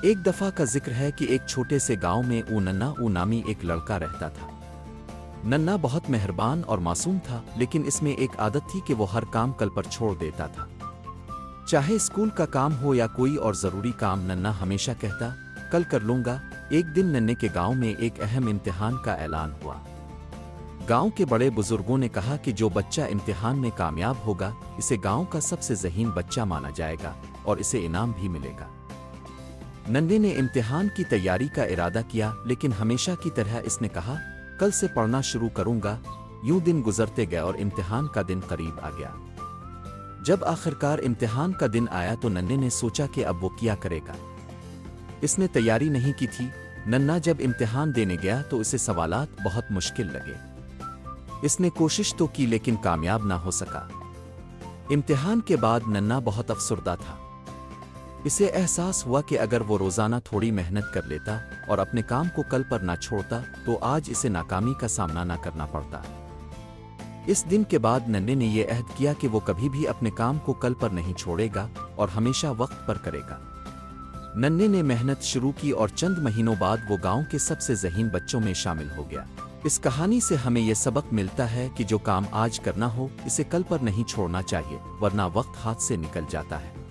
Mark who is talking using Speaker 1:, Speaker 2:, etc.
Speaker 1: एक दफा का जिक्र है कि एक छोटे से गांव में नन्ना नामी एक लड़का रहता था। नन्ना बहुत मेहरबान और मासूम था, लेकिन इसमें एक आदत थी कि वो हर काम कल पर छोड़ देता था। चाहे स्कूल का काम हो या कोई और जरूरी काम, नन्ना हमेशा कहता, कल कर लूंगा। एक दिन नन्ने के गांव में एक अहम इम्तिहान का ऐलान हुआ। गांव के बड़े बुजुर्गों ने कहा कि जो बच्चा इम्तिहान में कामयाब होगा, इसे गांव का सबसे ज़हीन बच्चा माना जाएगा और इसे इनाम भी मिलेगा। नन्ने ने इम्तिहान की तैयारी का इरादा किया, लेकिन हमेशा की तरह इसने कहा, कल से पढ़ना शुरू करूंगा। यूं दिन गुजरते गए और इम्तिहान का दिन करीब आ गया। जब आखिरकार इम्तिहान का दिन आया तो नन्ने ने सोचा कि अब वो क्या करेगा। इसने तैयारी नहीं की थी। नन्ना जब इम्तिहान देने गया तो इसे सवालात बहुत मुश्किल लगे। इसने कोशिश तो की, लेकिन कामयाब ना हो सका। इम्तिहान के बाद नन्ना बहुत अफसुर्दा था। इसे एहसास हुआ कि अगर वो रोज़ाना थोड़ी मेहनत कर लेता और अपने काम को कल पर ना छोड़ता, तो आज इसे नाकामी का सामना ना करना पड़ता। इस दिन के बाद नन्ने ने यह अहद किया कि वो कभी भी अपने काम को कल पर नहीं छोड़ेगा और हमेशा वक्त पर करेगा। नन्ने ने मेहनत शुरू की और चंद महीनों बाद वो गांव के सबसे ज़हीन बच्चों में शामिल हो गया। इस कहानी से हमें यह सबक मिलता है कि जो काम आज करना हो, इसे कल पर नहीं छोड़ना चाहिए, वरना वक्त हाथ से निकल जाता है।